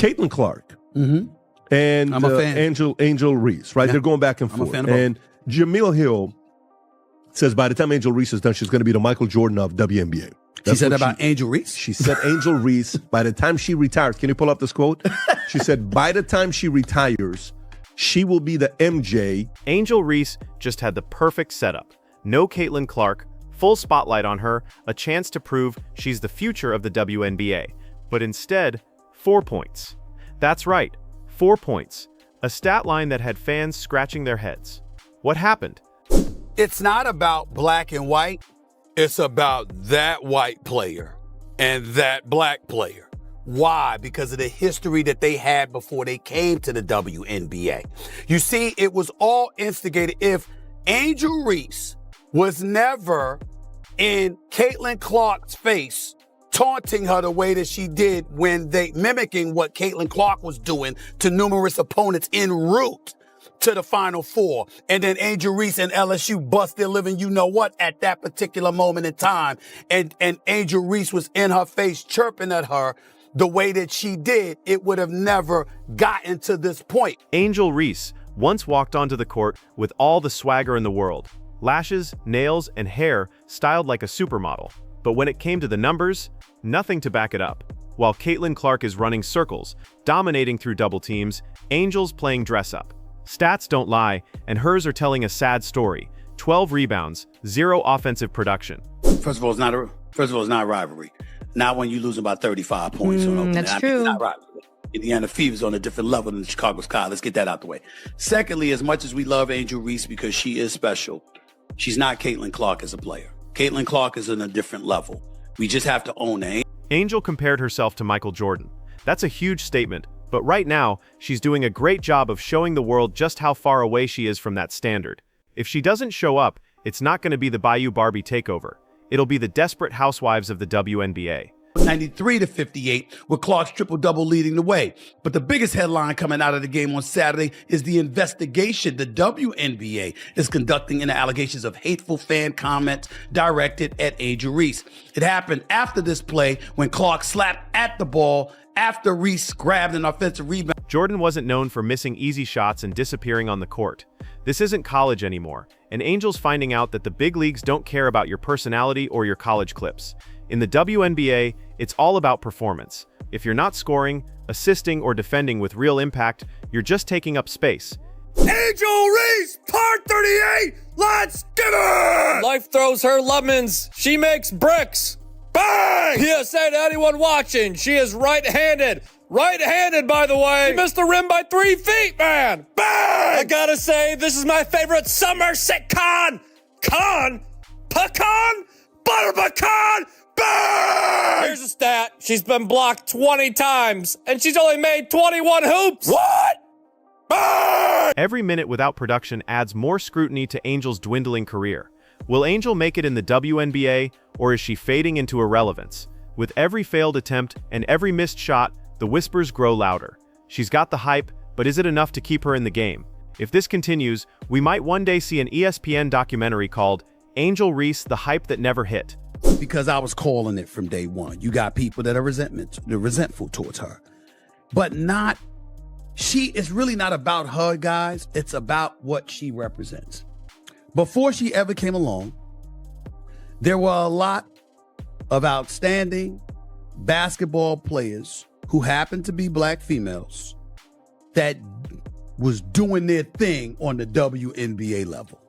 Caitlin Clark and I'm a fan. Angel Reese, right? Yeah. They're going back and I'm a forth. fan of both. And Jamil Hill says by the time Angel Reese is done, she's going to be the Michael Jordan of WNBA. She said about Angel Reese? She said Angel Reese, by the time she retires, can you pull up this quote? She said, by the time she retires, she will be the MJ. Angel Reese just had the perfect setup. No Caitlin Clark, full spotlight on her, a chance to prove she's the future of the WNBA. But instead, 4 points. That's right, 4 points. A stat line that had fans scratching their heads. What happened? It's not about black and white. It's about that white player and that black player. Why? Because of the history that they had before they came to the WNBA. You see, it was all instigated. If Angel Reese was never in Caitlin Clark's face, taunting her the way that she did when they mimicking what Caitlin Clark was doing to numerous opponents en route to the Final Four. And then Angel Reese and LSU bust their living, you know what, at that particular moment in time. And Angel Reese was in her face chirping at her the way that she did, it would have never gotten to this point. Angel Reese once walked onto the court with all the swagger in the world. Lashes, nails, and hair styled like a supermodel. But when it came to the numbers, nothing to back it up. While Caitlin Clark is running circles, dominating through double teams, Angel's playing dress-up. Stats don't lie, and hers are telling a sad story. 12 rebounds, 0 offensive production. First of all, it's not a rivalry. Not when you lose about 35 points on opening. That's true. It's not rivalry. Indiana Fever's on a different level than Chicago Sky. Let's get that out the way. Secondly, as much as we love Angel Reese because she is special, she's not Caitlin Clark as a player. Caitlin Clark is on a different level. We just have to own that. Angel compared herself to Michael Jordan. That's a huge statement, but right now, she's doing a great job of showing the world just how far away she is from that standard. If she doesn't show up, it's not going to be the Bayou Barbie takeover. It'll be the desperate housewives of the WNBA. 93-58, with Clark's triple-double leading the way. But the biggest headline coming out of the game on Saturday is the investigation the WNBA is conducting into allegations of hateful fan comments directed at Angel Reese. It happened after this play when Clark slapped at the ball after Reese grabbed an offensive rebound. Jordan wasn't known for missing easy shots and disappearing on the court. This isn't college anymore, and Angel's finding out that the big leagues don't care about your personality or your college clips. In the WNBA, it's all about performance. If you're not scoring, assisting, or defending with real impact, you're just taking up space. Angel Reese, part 38, let's get it! Life throws her lemons. She makes bricks. Bang! PSA to anyone watching, she is right-handed. Right-handed, by the way. She missed the rim by 3 feet, man. Bang! I gotta say, this is my favorite summer sitcom. Pecan? Butter pecan? Bang! Here's a stat. She's been blocked 20 times, and she's only made 21 hoops. What? Bang! Every minute without production adds more scrutiny to Angel's dwindling career. Will Angel make it in the WNBA, or is she fading into irrelevance? With every failed attempt and every missed shot, the whispers grow louder. She's got the hype, but is it enough to keep her in the game? If this continues, we might one day see an ESPN documentary called Angel Reese, the Hype That Never Hit. Because I was calling it from day one. You got people that are resentful towards her. But it's really not about her, guys. It's about what she represents. Before she ever came along, there were a lot of outstanding basketball players who happened to be black females that was doing their thing on the WNBA level.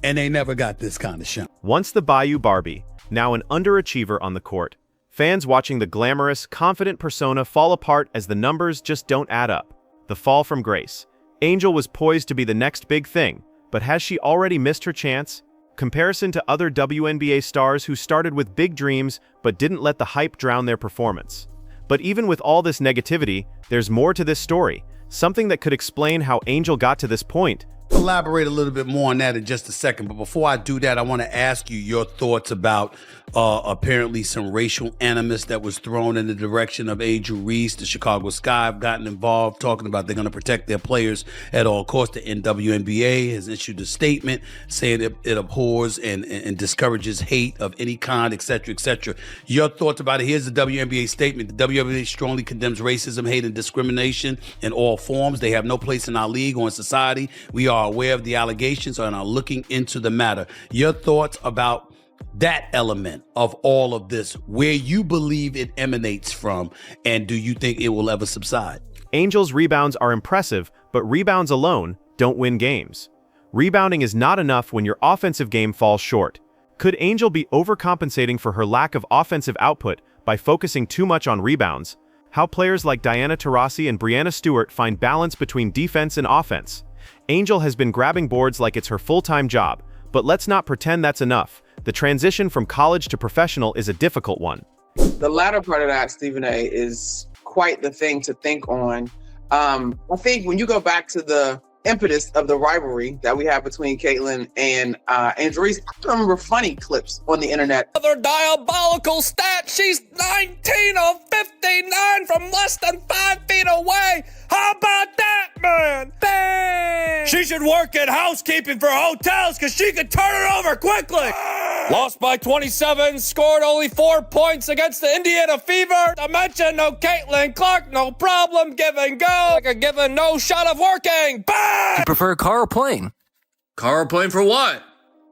And they never got this kind of shine. Once the Bayou Barbie, now an underachiever on the court, fans watching the glamorous, confident persona fall apart as the numbers just don't add up. The fall from grace. Angel was poised to be the next big thing, but has she already missed her chance? Comparison to other WNBA stars who started with big dreams but didn't let the hype drown their performance. But even with all this negativity, there's more to this story. something that could explain how Angel got to this point. Elaborate a little bit more on that in just a second. But before I do that, I want to ask you your thoughts about apparently some racial animus that was thrown in the direction of Angel Reese. The Chicago Sky have gotten involved, talking about they're going to protect their players at all costs. The WNBA has issued a statement saying it abhors and discourages hate of any kind, et cetera, et cetera. Your thoughts about it? Here's the WNBA statement. The WNBA strongly condemns racism, hate, and discrimination in all forms. They have no place in our league or in society. We are aware of the allegations and are looking into the matter. Your thoughts about that element of all of this, where you believe it emanates from, and do you think it will ever subside? Angel's rebounds are impressive, but rebounds alone don't win games. Rebounding is not enough when your offensive game falls short. Could Angel be overcompensating for her lack of offensive output by focusing too much on rebounds? How players like Diana Taurasi and Breanna Stewart find balance between defense and offense? Angel has been grabbing boards like it's her full-time job, but let's not pretend that's enough. The transition from college to professional is a difficult one. The latter part of that, Stephen A., is quite the thing to think on. I think when you go back to the impetus of the rivalry that we have between Caitlin and Angel Reese, I remember funny clips on the internet. Another diabolical stat. She's 19 of 59 from less than 5 feet away. How about that, man? Bang! She should work in housekeeping for hotels because she could turn it over quickly. Lost by 27, scored only 4 points against the Indiana Fever. I mentioned no Caitlin Clark, no problem, give and go. Like a given no shot of working. Bang! You prefer a car or plane? Car or plane for what?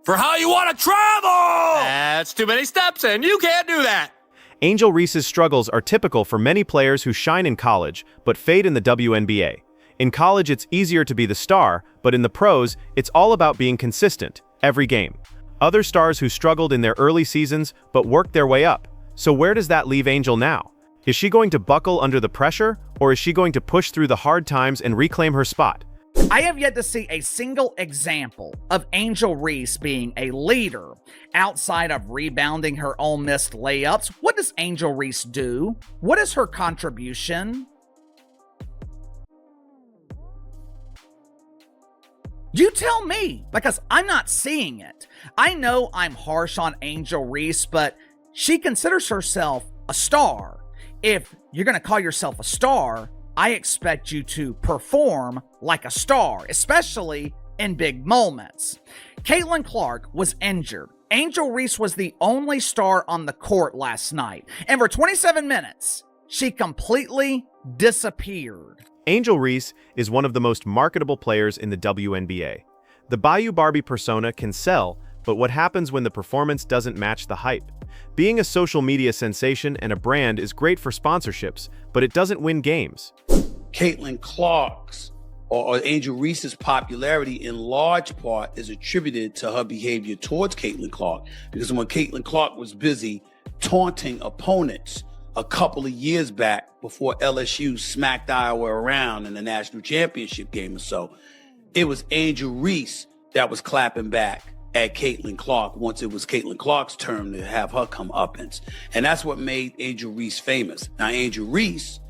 For how you want to travel! That's too many steps and you can't do that. Angel Reese's struggles are typical for many players who shine in college but fade in the WNBA. In college, it's easier to be the star, but in the pros, it's all about being consistent, every game. Other stars who struggled in their early seasons but worked their way up. So where does that leave Angel now? Is she going to buckle under the pressure, or is she going to push through the hard times and reclaim her spot? I have yet to see a single example of Angel Reese being a leader outside of rebounding her own missed layups. What does Angel Reese do? What is her contribution? You tell me, because I'm not seeing it. I know I'm harsh on Angel Reese, but she considers herself a star. If you're going to call yourself a star, I expect you to perform like a star, especially in big moments. Caitlin Clark was injured. Angel Reese was the only star on the court last night. And for 27 minutes, she completely disappeared. Angel Reese is one of the most marketable players in the WNBA. The Bayou Barbie persona can sell, but what happens when the performance doesn't match the hype? Being a social media sensation and a brand is great for sponsorships, but it doesn't win games. Caitlin Clark's or Angel Reese's popularity in large part is attributed to her behavior towards Caitlin Clark. Because when Caitlin Clark was busy taunting opponents a couple of years back before LSU smacked Iowa around in the national championship game or so, it was Angel Reese that was clapping back at Caitlin Clark once it was Caitlin Clark's turn to have her come uppance. And that's what made Angel Reese famous. Now, Angel Reese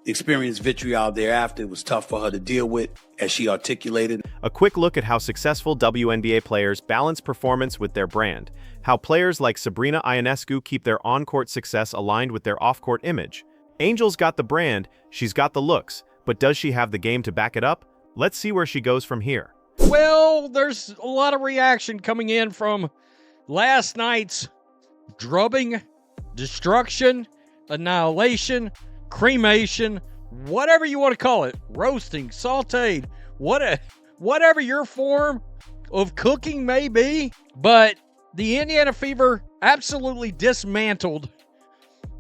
experienced vitriol thereafter. It was tough for her to deal with, as she articulated. A quick look at how successful WNBA players balance performance with their brand, how players like Sabrina Ionescu keep their on-court success aligned with their off-court image. Angel's got the brand, she's got the looks, but does she have the game to back it up? Let's see where she goes from here. Well, there's a lot of reaction coming in from last night's drubbing, destruction, annihilation, cremation, whatever you want to call it, roasting, sauteed, whatever your form of cooking may be. But the Indiana Fever absolutely dismantled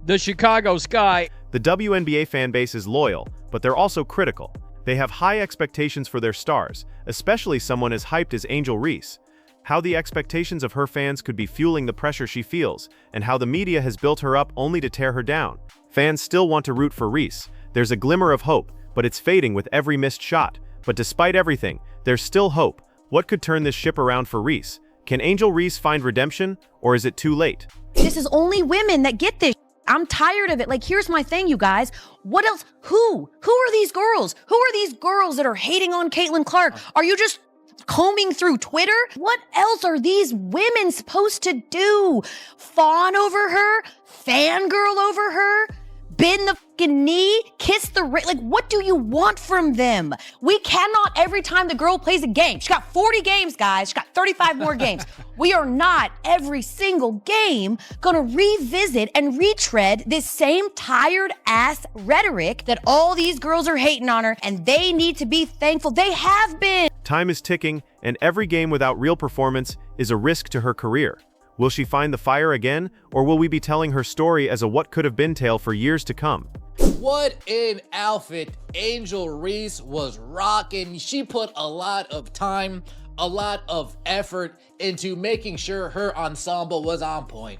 the Chicago Sky. The WNBA fan base is loyal, but they're also critical. They have high expectations for their stars, especially someone as hyped as Angel Reese. How the expectations of her fans could be fueling the pressure she feels, and how the media has built her up only to tear her down. Fans still want to root for Reese. There's a glimmer of hope, but it's fading with every missed shot. But despite everything, there's still hope. What could turn this ship around for Reese? Can Angel Reese find redemption, or is it too late? This is only women that get this. I'm tired of it. Like, here's my thing, you guys. What else? Who are these girls? Who are these girls that are hating on Caitlin Clark? Are you just combing through Twitter? What else are these women supposed to do? Fawn over her? Fangirl over her? Bend the fucking knee? Kiss the ring? Like, what do you want from them? We cannot, every time the girl plays a game, she got 40 games, guys. She got 35 more games. We are not every single game gonna revisit and retread this same tired ass rhetoric that all these girls are hating on her, and they need to be thankful. They have been. Time is ticking, and every game without real performance is a risk to her career. Will she find the fire again, or will we be telling her story as a what-could-have-been tale for years to come? What an outfit Angel Reese was rocking. She put a lot of time, a lot of effort into making sure her ensemble was on point.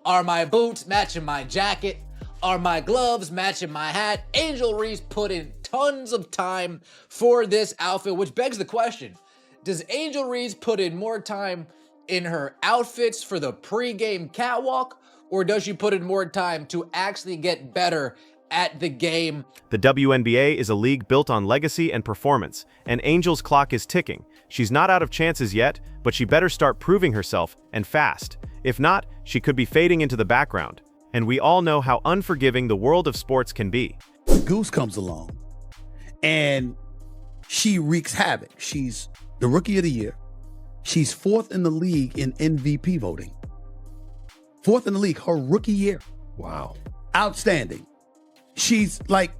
Are my boots matching my jacket? Are my gloves matching my hat? Angel Reese put in tons of time for this outfit, which begs the question, does Angel Reese put in more time in her outfits for the pre-game catwalk, or does she put in more time to actually get better at the game? The WNBA is a league built on legacy and performance, and Angel's clock is ticking. She's not out of chances yet, but she better start proving herself, and fast. If not, she could be fading into the background. And we all know how unforgiving the world of sports can be. Goose comes along, and she wreaks havoc. She's the Rookie of the Year. She's 4th in the league in MVP voting. 4th in the league, her rookie year. Wow. Outstanding. She's like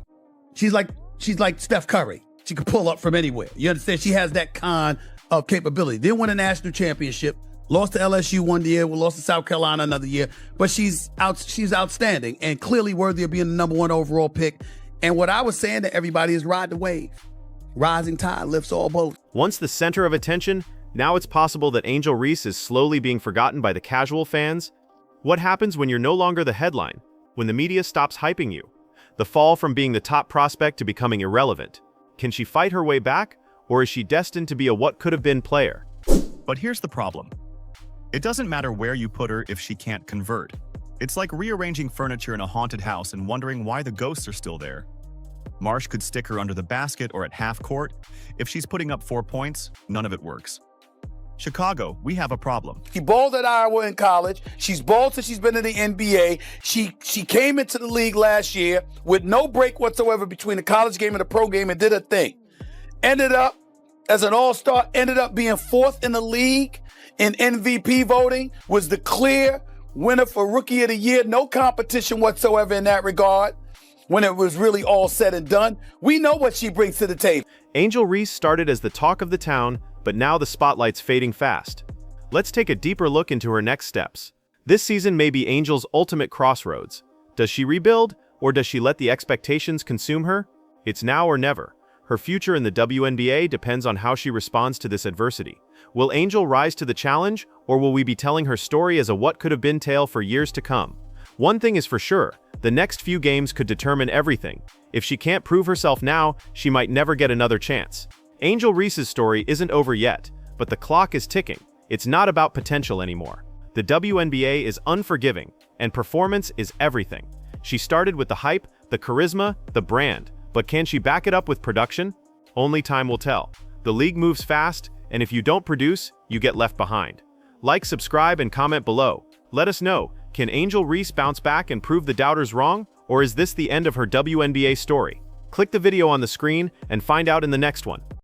Steph Curry. She can pull up from anywhere. You understand? She has that kind of capability. Didn't win a national championship. Lost to LSU one year. Lost to South Carolina another year. But she's outstanding and clearly worthy of being the #1 overall pick. And what I was saying to everybody is ride the wave. Rising tide lifts all boats. Once the center of attention, now it's possible that Angel Reese is slowly being forgotten by the casual fans. What happens when you're no longer the headline? When the media stops hyping you? The fall from being the top prospect to becoming irrelevant. Can she fight her way back, or is she destined to be a what-could-have-been player? But here's the problem. It doesn't matter where you put her if she can't convert. It's like rearranging furniture in a haunted house and wondering why the ghosts are still there. Marsh could stick her under the basket or at half court. If she's putting up 4 points, none of it works. Chicago, we have a problem. She balled at Iowa in college. She's balled since she's been in the NBA. She came into the league last year with no break whatsoever between the college game and the pro game and did her thing. Ended up as an all-star, ended up being 4th in the league in MVP voting, was the clear winner for Rookie of the Year. No competition whatsoever in that regard when it was really all said and done. We know what she brings to the table. Angel Reese started as the talk of the town, but now the spotlight's fading fast. Let's take a deeper look into her next steps. This season may be Angel's ultimate crossroads. Does she rebuild, or does she let the expectations consume her? It's now or never. Her future in the WNBA depends on how she responds to this adversity. Will Angel rise to the challenge, or will we be telling her story as a what-could-have-been tale for years to come? One thing is for sure, the next few games could determine everything. If she can't prove herself now, she might never get another chance. Angel Reese's story isn't over yet, but the clock is ticking. It's not about potential anymore. The WNBA is unforgiving, and performance is everything. She started with the hype, the charisma, the brand, but can she back it up with production? Only time will tell. The league moves fast, and if you don't produce, you get left behind. Like, subscribe, and comment below. Let us know, can Angel Reese bounce back and prove the doubters wrong, or is this the end of her WNBA story? Click the video on the screen and find out in the next one.